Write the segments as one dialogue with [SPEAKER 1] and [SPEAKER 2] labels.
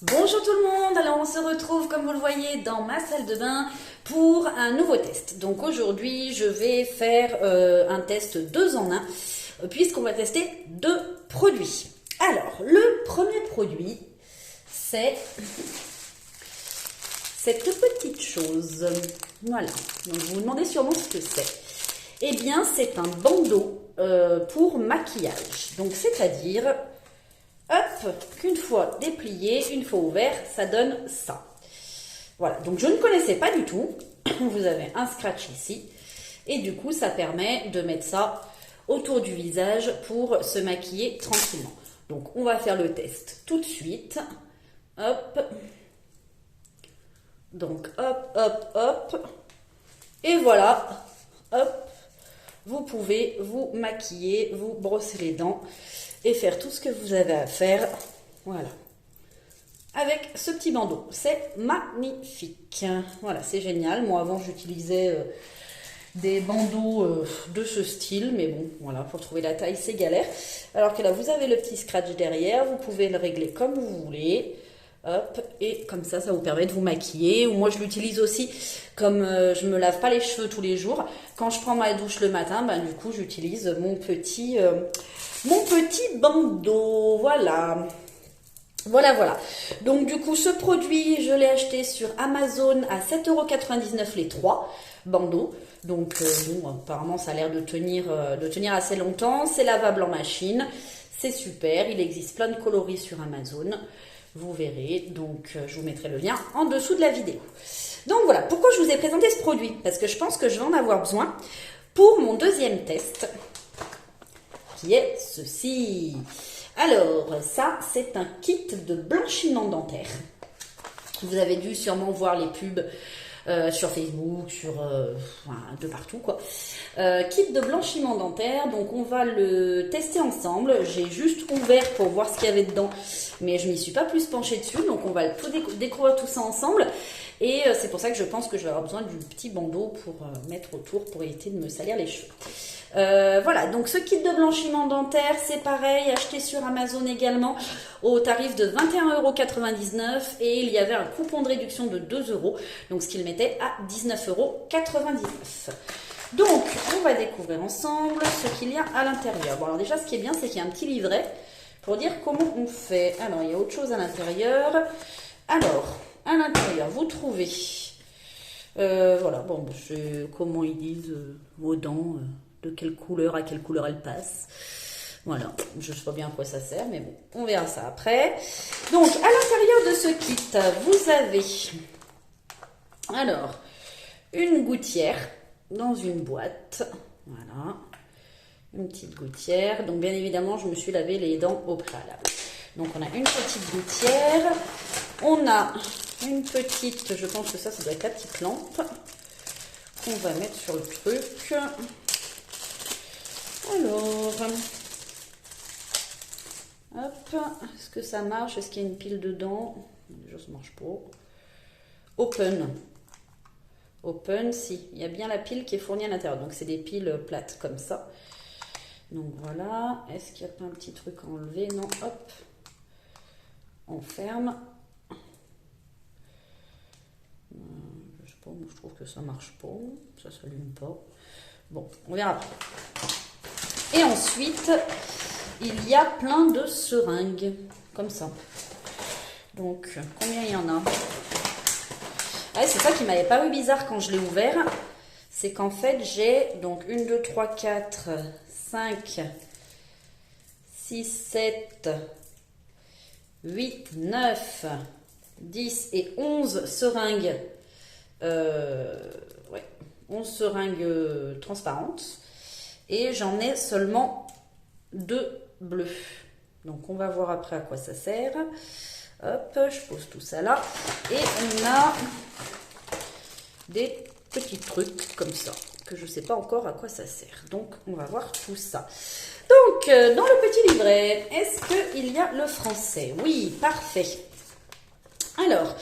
[SPEAKER 1] Bonjour tout le monde, alors on se retrouve comme vous le voyez dans ma salle de bain pour un nouveau test. Donc aujourd'hui je vais faire un test 2 en 1 puisqu'on va tester 2 produits. Alors le premier produit c'est cette petite chose, voilà, donc vous vous demandez sûrement ce que c'est. Eh bien c'est un bandeau pour maquillage, donc c'est-à-dire... Hop, qu'une fois déplié, une fois ouvert, ça donne ça. Voilà, donc je ne connaissais pas du tout. Vous avez un scratch ici. Et du coup, ça permet de mettre ça autour du visage pour se maquiller tranquillement. Donc, on va faire le test tout de suite. Hop. Donc, hop, hop, hop. Et voilà. Hop. Vous pouvez vous maquiller, vous brosser les dents et faire tout ce que vous avez à faire, voilà, avec ce petit bandeau. C'est magnifique, voilà, c'est génial. Moi avant j'utilisais des bandeaux de ce style, mais bon, voilà, pour trouver la taille c'est galère. Alors que là vous avez le petit scratch derrière, vous pouvez le régler comme vous voulez. Hop, et comme ça vous permet de vous maquiller. Ou moi je l'utilise aussi comme je me lave pas les cheveux tous les jours. Quand je prends ma douche le matin, ben, du coup j'utilise mon petit bandeau. Voilà. Voilà. Donc du coup ce produit je l'ai acheté sur Amazon à 7,99 € les 3 bandeaux. Donc bon, apparemment ça a l'air de tenir assez longtemps. C'est lavable en machine. C'est super. Il existe plein de coloris sur Amazon. Vous verrez, donc je vous mettrai le lien en dessous de la vidéo. Donc voilà, pourquoi je vous ai présenté ce produit? Parce que je pense que je vais en avoir besoin pour mon deuxième test, qui est ceci. Alors, ça, c'est un kit de blanchiment dentaire. Vous avez dû sûrement voir les pubs sur Facebook, de partout quoi. Kit de blanchiment dentaire, donc on va le tester ensemble. J'ai juste ouvert pour voir ce qu'il y avait dedans, mais je m'y suis pas plus penchée dessus, donc on va tout découvrir tout ça ensemble. Et c'est pour ça que je pense que je vais avoir besoin du petit bandeau pour mettre autour pour éviter de me salir les cheveux. Voilà, donc ce kit de blanchiment dentaire, c'est pareil, acheté sur Amazon également, au tarif de 21,99 € et il y avait un coupon de réduction de 2 €, donc ce qui le mettait à 19,99 €. Donc, on va découvrir ensemble ce qu'il y a à l'intérieur. Bon, alors déjà, ce qui est bien, c'est qu'il y a un petit livret pour dire comment on fait. Alors, il y a autre chose à l'intérieur. Alors, à l'intérieur, vous trouvez... voilà, bon, c'est comment ils disent vos dents... de quelle couleur à quelle couleur elle passe. Voilà, je ne sais pas bien à quoi ça sert, mais bon, on verra ça après. Donc, à l'intérieur de ce kit, vous avez alors une gouttière dans une boîte. Voilà, une petite gouttière. Donc, bien évidemment, je me suis lavé les dents au préalable. Donc, on a une petite gouttière. On a une petite, je pense que ça doit être la petite lampe qu'on va mettre sur le truc. Alors, hop, est-ce que ça marche? Est-ce qu'il y a une pile dedans? Déjà, ça ne marche pas. Open, si, il y a bien la pile qui est fournie à l'intérieur. Donc, c'est des piles plates comme ça. Donc, voilà. Est-ce qu'il n'y a pas un petit truc à enlever? Non, hop. On ferme. Je sais pas, moi, je trouve que ça marche pas. Ça ne s'allume pas. Bon, on verra après. Et ensuite, il y a plein de seringues, comme ça. Donc, combien il y en a? Ouais, c'est ça qui m'avait paru bizarre quand je l'ai ouvert. C'est qu'en fait, j'ai donc 1, 2, 3, 4, 5, 6, 7, 8, 9, 10 et 11 seringues. Ouais, 11 seringues transparentes. Et j'en ai seulement 2 bleus. Donc, on va voir après à quoi ça sert. Hop, je pose tout ça là. Et on a des petits trucs comme ça, que je ne sais pas encore à quoi ça sert. Donc, on va voir tout ça. Donc, dans le petit livret, est-ce qu'il y a le français? Oui, parfait. Alors...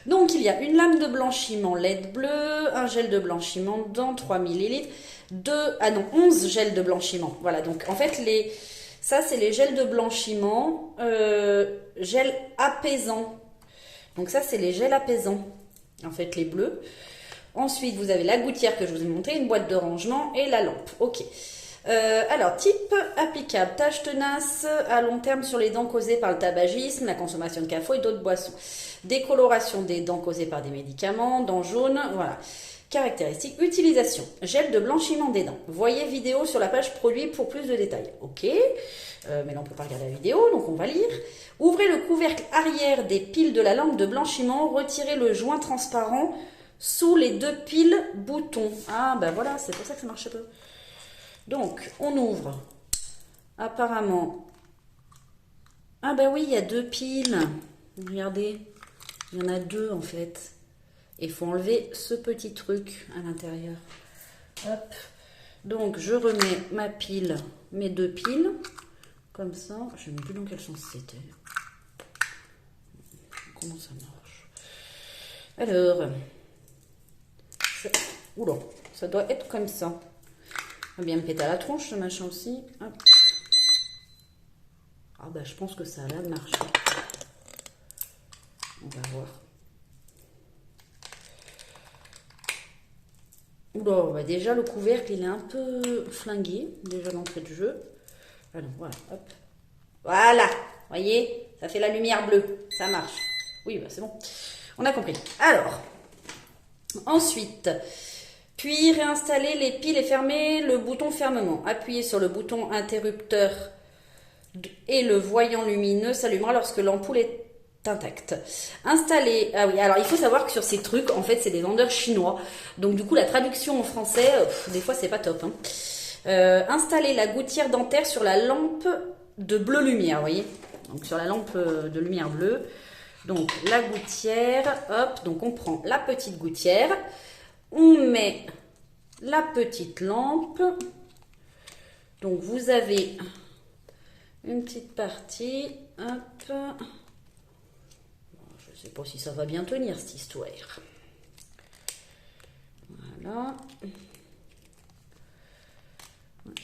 [SPEAKER 1] donc, il y a une lame de blanchiment LED bleu, un gel de blanchiment de dents, 3 ml, 11 gels de blanchiment. Voilà, donc en fait, ça, c'est les gels de blanchiment, gel apaisant. Donc ça, c'est les gels apaisants, en fait, les bleus. Ensuite, vous avez la gouttière que je vous ai montrée, une boîte de rangement et la lampe. Ok. Alors, type applicable, tâche tenace à long terme sur les dents causées par le tabagisme, la consommation de café et d'autres boissons. Décoloration des dents causées par des médicaments, dents jaunes, voilà. Caractéristiques, utilisation, gel de blanchiment des dents. Voyez vidéo sur la page produit pour plus de détails. Ok, mais là on ne peut pas regarder la vidéo, donc on va lire. Ouvrez le couvercle arrière des piles de la lampe de blanchiment, retirez le joint transparent sous les 2 piles boutons. Ah ben voilà, c'est pour ça que ça marche pas. Donc, on ouvre. Apparemment. Ah bah oui, il y a 2 piles. Regardez. Il y en a 2 en fait. Et il faut enlever ce petit truc à l'intérieur. Hop. Donc, je remets ma pile, mes 2 piles. Comme ça. Je ne sais plus dans quel sens c'était. Comment ça marche? Alors. Oula, ça doit être comme ça. On va bien me péter à la tronche ce machin aussi. Hop. Ah bah je pense que ça a l'air de marcher. On va voir. Oula, bah déjà le couvercle il est un peu flingué, déjà d'entrée de jeu. Alors voilà, hop. Voilà, voyez, ça fait la lumière bleue, ça marche. Oui, bah c'est bon, on a compris. Alors, ensuite, puis réinstaller les piles et fermer le bouton fermement. Appuyez sur le bouton interrupteur et le voyant lumineux s'allumera lorsque l'ampoule est intacte. Installer, ah oui, alors il faut savoir que sur ces trucs, en fait, c'est des vendeurs chinois. Donc du coup, la traduction en français, des fois, c'est pas top. Hein. Installer la gouttière dentaire sur la lampe de bleu lumière, vous voyez. Donc sur la lampe de lumière bleue. Donc la gouttière, hop, donc on prend la petite gouttière, on met la petite lampe. Donc vous avez une petite partie, hop. Je ne sais pas si ça va bien tenir cette histoire. Voilà.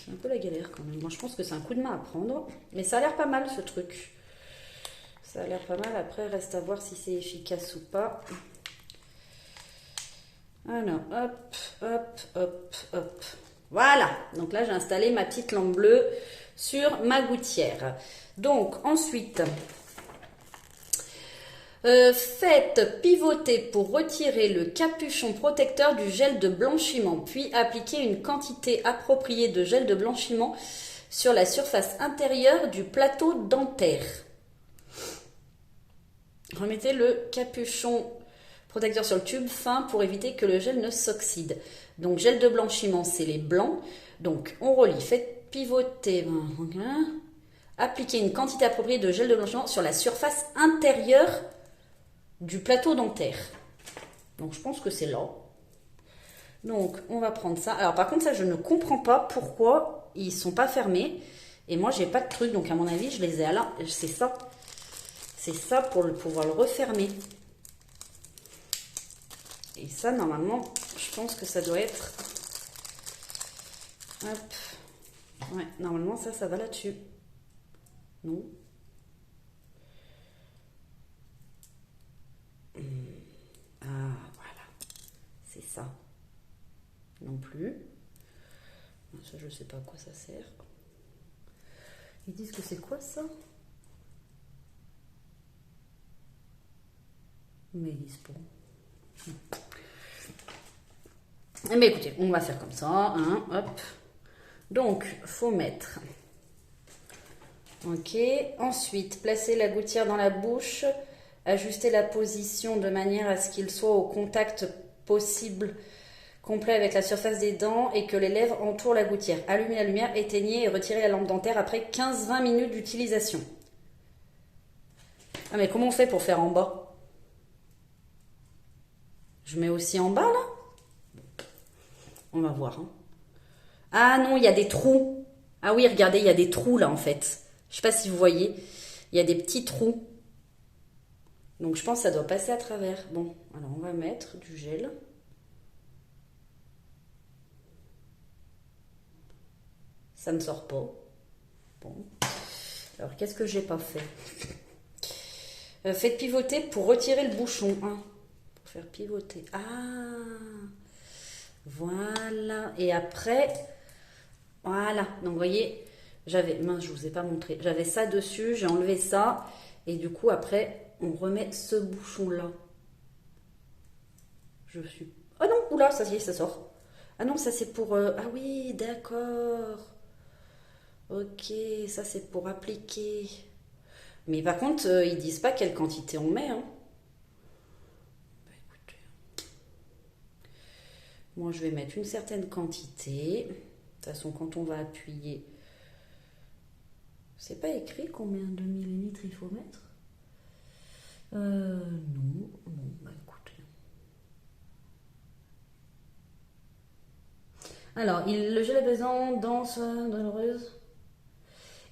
[SPEAKER 1] C'est un peu la galère quand même. Moi je pense que c'est un coup de main à prendre. Mais ça a l'air pas mal ce truc. Ça a l'air pas mal. Après reste à voir si c'est efficace ou pas. Alors hop, hop, hop, hop. Voilà. Donc là j'ai installé ma petite lampe bleue sur ma gouttière. Donc ensuite, faites pivoter pour retirer le capuchon protecteur du gel de blanchiment, puis appliquez une quantité appropriée de gel de blanchiment sur la surface intérieure du plateau dentaire. Remettez le capuchon protecteur sur le tube fin pour éviter que le gel ne s'oxyde. Donc gel de blanchiment, c'est les blancs. Donc on relie, faites pivoter. Appliquez une quantité appropriée de gel de blanchiment sur la surface intérieure du plateau dentaire. Donc je pense que c'est là. Donc on va prendre ça. Alors par contre ça je ne comprends pas pourquoi ils sont pas fermés. Et moi j'ai pas de truc, donc à mon avis je les ai à là. C'est ça. C'est ça pour pouvoir le refermer. Et ça normalement je pense que ça doit être... Hop. Ouais, normalement ça va là-dessus. Non. Ah, voilà. C'est ça. Non plus. Ça, je sais pas à quoi ça sert. Ils disent que c'est quoi ça? Mais ils disent pas. Mais écoutez, on va faire comme ça. Hein, hop. Donc, faut mettre. Ok. Ensuite, placer la gouttière dans la bouche. Ajuster la position de manière à ce qu'il soit au contact possible complet avec la surface des dents et que les lèvres entourent la gouttière. Allumez la lumière, éteignez et retirez la lampe dentaire après 15-20 minutes d'utilisation. Ah mais comment on fait pour faire en bas? Je mets aussi en bas là? On va voir. Hein. Ah non, il y a des trous. Ah oui, regardez, il y a des trous là en fait. Je sais pas si vous voyez. Il y a des petits trous. Donc je pense que ça doit passer à travers. Bon, alors on va mettre du gel. Ça ne sort pas. Bon. Alors qu'est-ce que j'ai pas fait? Faites pivoter pour retirer le bouchon. Hein. Pour faire pivoter. Ah, voilà. Et après, voilà. Donc, vous voyez, j'avais, mince, je vous ai pas montré. J'avais ça dessus, j'ai enlevé ça. Et du coup, après, on remet ce bouchon-là. Je suis... Oh non, oula, ça y est, ça sort. Ah non, ça c'est pour... Ah oui, d'accord. Ok, ça c'est pour appliquer. Mais par contre, ils disent pas quelle quantité on met. Hein. Bah, écoutez. Moi, je vais mettre une certaine quantité. De toute façon, quand on va appuyer... C'est pas écrit combien de millilitres il faut mettre? Non. Bon, bah écoutez. Alors, le gel apaisant, dents soit douloureuse.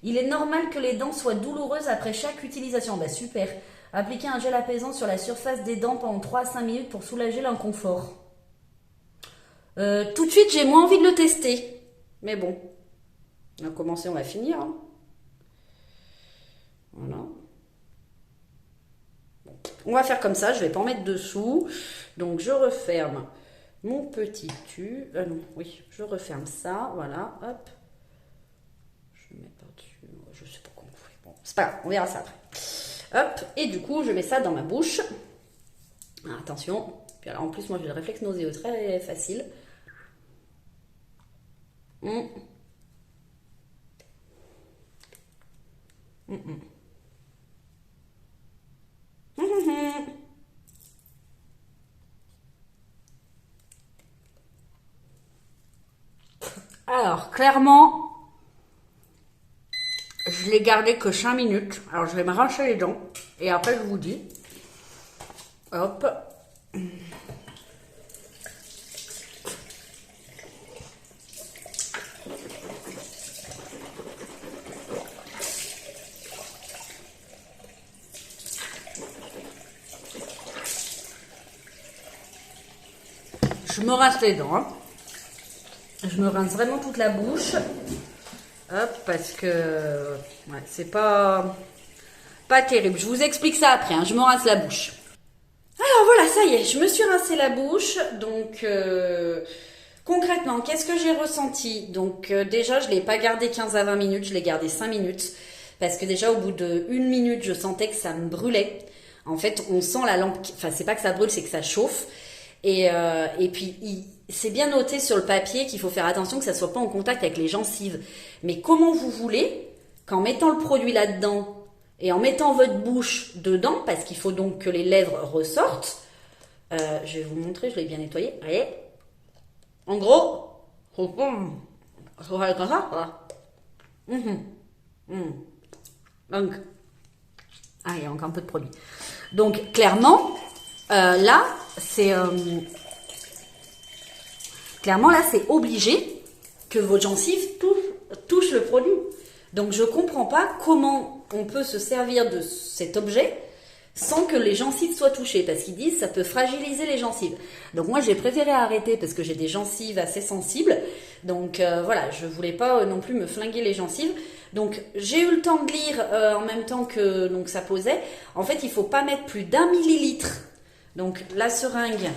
[SPEAKER 1] Il est normal que les dents soient douloureuses après chaque utilisation. Bah super. Appliquez un gel apaisant sur la surface des dents pendant 3 à 5 minutes pour soulager l'inconfort. Tout de suite, j'ai moins envie de le tester. Mais bon, on a commencé, on va finir. Hein. Voilà. Bon. On va faire comme ça, je vais pas en mettre dessous. Donc je referme mon petit tube. Non, oui, je referme ça. Voilà, hop. Je mets par-dessus. Je sais pas comment on fait. Bon, c'est pas grave, on verra ça après. Hop, et du coup, je mets ça dans ma bouche. Ah, attention. Puis alors, en plus, moi, j'ai le réflexe nauséeux très facile. Alors, clairement, je l'ai gardé que 5 minutes. Alors, je vais me rincer les dents. Et après, je vous dis. Hop. Je me rince les dents. Hein. Je me rince vraiment toute la bouche. Hop, parce que ouais, c'est pas terrible. Je vous explique ça après. Hein. Je me rince la bouche. Alors voilà, ça y est, je me suis rincé la bouche. Donc concrètement, qu'est-ce que j'ai ressenti? Donc déjà, je ne l'ai pas gardé 15 à 20 minutes, je l'ai gardé 5 minutes. Parce que déjà, au bout de 1 minute, je sentais que ça me brûlait. En fait, on sent la lampe... Enfin, c'est pas que ça brûle, c'est que ça chauffe. Et puis, c'est bien noté sur le papier qu'il faut faire attention que ça ne soit pas en contact avec les gencives. Mais comment vous voulez, qu'en mettant le produit là-dedans et en mettant votre bouche dedans, parce qu'il faut donc que les lèvres ressortent, je vais vous montrer, je l'ai bien nettoyé. Allez. En gros, ça va être comme ça. Voilà. Donc, il y a encore un peu de produit. Donc, clairement, là, c'est obligé que vos gencives touchent le produit. Donc je comprends pas comment on peut se servir de cet objet sans que les gencives soient touchées, parce qu'ils disent que ça peut fragiliser les gencives. Donc moi j'ai préféré arrêter parce que j'ai des gencives assez sensibles. Donc voilà, je voulais pas non plus me flinguer les gencives. Donc j'ai eu le temps de lire en même temps que donc ça posait. En fait, il faut pas mettre plus d'1 millilitre. Donc la seringue,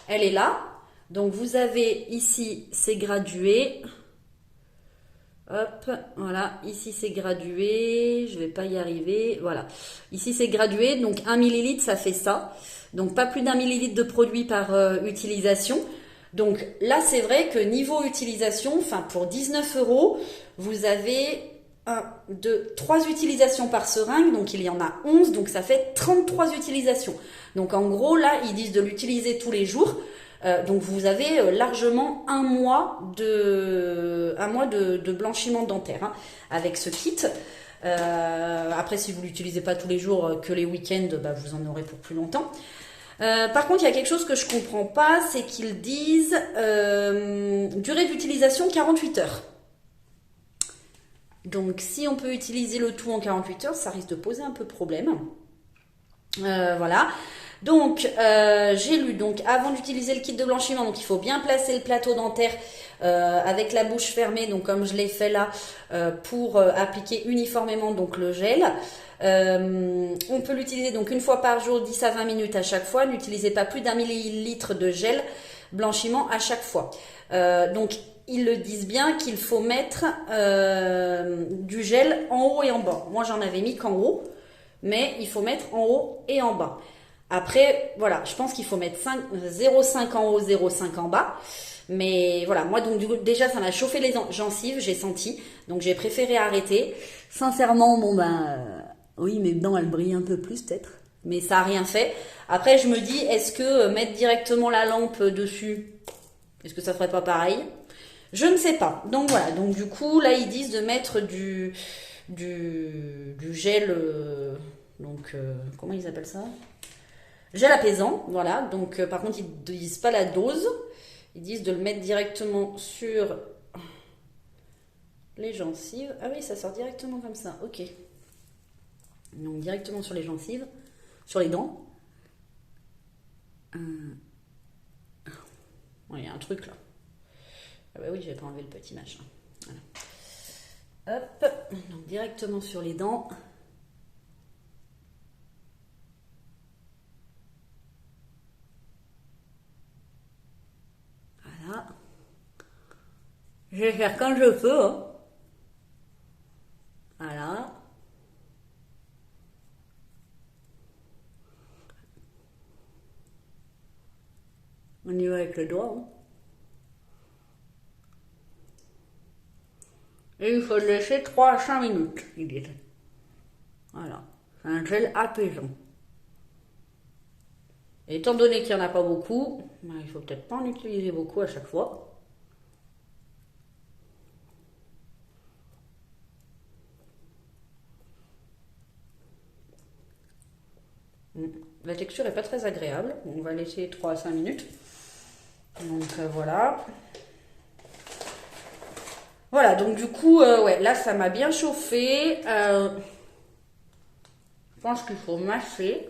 [SPEAKER 1] elle est là. Donc vous avez ici, c'est gradué. Hop, voilà, ici c'est gradué. Je vais pas y arriver. Voilà, ici c'est gradué. Donc 1 millilitre, ça fait ça. Donc pas plus d'1 millilitre de produit par utilisation. Donc là, c'est vrai que niveau utilisation, enfin pour 19 €, vous avez 1, 2, 3 utilisations par seringue, donc il y en a 11, donc ça fait 33 utilisations. Donc en gros, là, ils disent de l'utiliser tous les jours. Donc vous avez largement un mois de blanchiment dentaire hein, avec ce kit. Après, si vous l'utilisez pas tous les jours, que les week-ends, bah, vous en aurez pour plus longtemps. Par contre, il y a quelque chose que je comprends pas, c'est qu'ils disent durée d'utilisation 48 heures. Donc, si on peut utiliser le tout en 48 heures, ça risque de poser un peu problème. Voilà. Donc, j'ai lu, donc avant d'utiliser le kit de blanchiment, donc il faut bien placer le plateau dentaire avec la bouche fermée, donc comme je l'ai fait là, pour appliquer uniformément donc le gel. On peut l'utiliser donc une fois par jour, 10 à 20 minutes à chaque fois. N'utilisez pas plus d'1 millilitre de gel blanchiment à chaque fois. Donc, ils le disent bien qu'il faut mettre du gel en haut et en bas. Moi, j'en avais mis qu'en haut, mais il faut mettre en haut et en bas. Après, voilà, je pense qu'il faut mettre 0,5 en haut, 0,5 en bas. Mais voilà, moi, donc, du coup, déjà, ça m'a chauffé les gencives, j'ai senti. Donc, j'ai préféré arrêter. Sincèrement, bon, oui, mes dents, elles brillent un peu plus, peut-être. Mais ça n'a rien fait. Après, je me dis, est-ce que mettre directement la lampe dessus, est-ce que ça ferait pas pareil? Je ne sais pas. Donc, voilà. Donc, du coup, là, ils disent de mettre du gel... comment ils appellent ça? Gel apaisant, voilà. Donc, par contre, ils ne disent pas la dose. Ils disent de le mettre directement sur les gencives. Ah oui, ça sort directement comme ça. Ok. Donc, directement sur les gencives, sur les dents. Il y a un truc là. Ah bah oui, j'ai pas enlevé le petit machin. Voilà. Hop. Donc, directement sur les dents. Voilà. Je vais faire quand je peux. Hein. Voilà. On y va avec le doigt. Hein. Et il faut le laisser 3 à 5 minutes, il dit. Voilà. C'est un gel apaisant. Et étant donné qu'il n'y en a pas beaucoup, il faut peut-être pas en utiliser beaucoup à chaque fois. La texture est pas très agréable. On va laisser 3 à 5 minutes. Donc voilà. Voilà, donc du coup, ouais, là ça m'a bien chauffé. Je pense qu'il faut mâcher.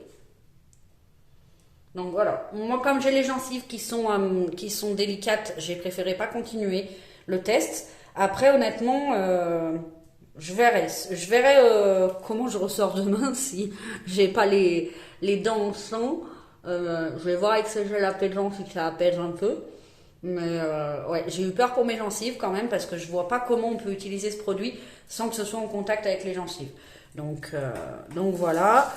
[SPEAKER 1] Donc voilà. Moi, comme j'ai les gencives qui sont délicates, j'ai préféré pas continuer le test. Après, honnêtement, je verrai. Comment je ressors demain si j'ai pas les dents en sang. Je vais voir avec ce gel apaisant si ça apaise un peu. Mais ouais, j'ai eu peur pour mes gencives quand même parce que je vois pas comment on peut utiliser ce produit sans que ce soit en contact avec les gencives. Donc voilà.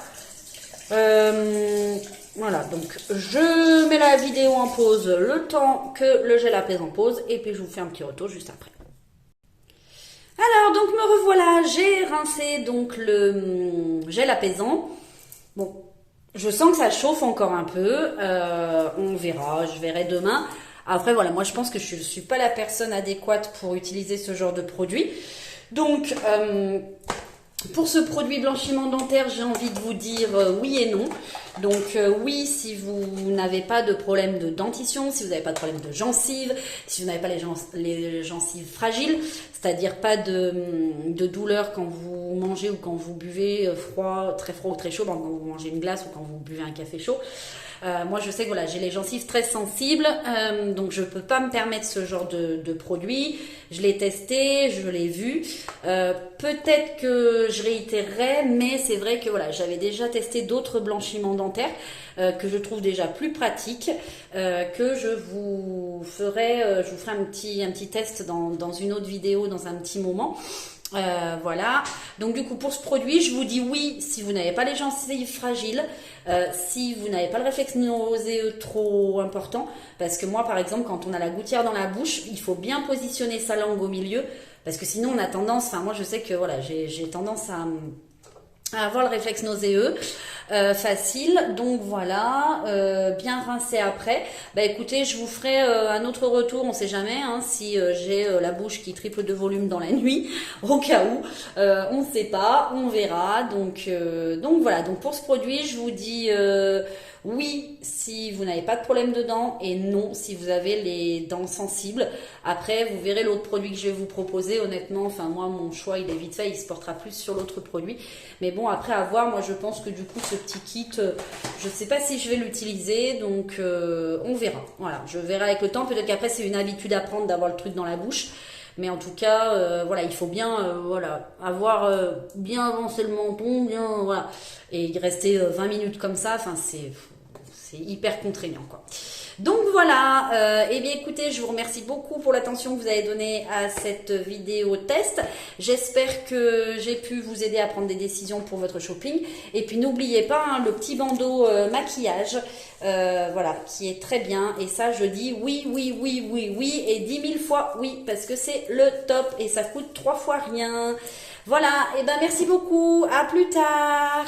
[SPEAKER 1] Voilà, donc je mets la vidéo en pause le temps que le gel apaise en pause et puis je vous fais un petit retour juste après. Alors, donc me revoilà, j'ai rincé donc le gel apaisant. Bon, je sens que ça chauffe encore un peu, on verra, je verrai demain. Après voilà, moi je pense que je ne suis pas la personne adéquate pour utiliser ce genre de produit. Donc, pour ce produit blanchiment dentaire, j'ai envie de vous dire oui et non. Donc oui, si vous n'avez pas de problème de dentition, si vous n'avez pas de problème de gencives, si vous n'avez pas les gencives fragiles, c'est-à-dire pas de douleur quand vous mangez ou quand vous buvez froid, très froid ou très chaud, quand vous mangez une glace ou quand vous buvez un café chaud. Moi, je sais que voilà, j'ai les gencives très sensibles, donc je peux pas me permettre ce genre de produit. Je l'ai testé, je l'ai vu. Peut-être que je réitérerai, mais c'est vrai que voilà, j'avais déjà testé d'autres blanchiments dentaires que je trouve déjà plus pratiques, que je vous ferai un petit test dans une autre vidéo dans un petit moment. Voilà, donc du coup pour ce produit je vous dis oui si vous n'avez pas les gencives fragiles, si vous n'avez pas le réflexe nauséeux trop important, parce que moi par exemple quand on a la gouttière dans la bouche, il faut bien positionner sa langue au milieu, parce que sinon on a tendance, enfin moi je sais que voilà, j'ai tendance à avoir le réflexe nauséeux facile, donc voilà, bien rincé après. Bah écoutez, je vous ferai un autre retour, on sait jamais hein, si j'ai la bouche qui triple de volume dans la nuit, au cas où, on sait pas, on verra. Donc voilà, donc pour ce produit, je vous dis oui si vous n'avez pas de problème de dents et non si vous avez les dents sensibles. Après, vous verrez l'autre produit que je vais vous proposer. Honnêtement, enfin moi mon choix il est vite fait, il se portera plus sur l'autre produit. Mais bon, après à voir, moi je pense que du coup ce petit kit, je sais pas si je vais l'utiliser, donc on verra. Voilà, je verrai avec le temps. Peut-être qu'après c'est une habitude à prendre d'avoir le truc dans la bouche. Mais en tout cas, voilà, il faut bien voilà, avoir bien avancé le menton, bien voilà, et rester 20 minutes comme ça, enfin c'est hyper contraignant quoi. Donc voilà, eh bien écoutez, je vous remercie beaucoup pour l'attention que vous avez donnée à cette vidéo test. J'espère que j'ai pu vous aider à prendre des décisions pour votre shopping. Et puis n'oubliez pas hein, le petit bandeau maquillage, voilà, qui est très bien. Et ça, je dis oui, oui, oui, oui, oui, et 10 000 fois oui, parce que c'est le top et ça coûte 3 fois rien. Voilà, et ben merci beaucoup, à plus tard.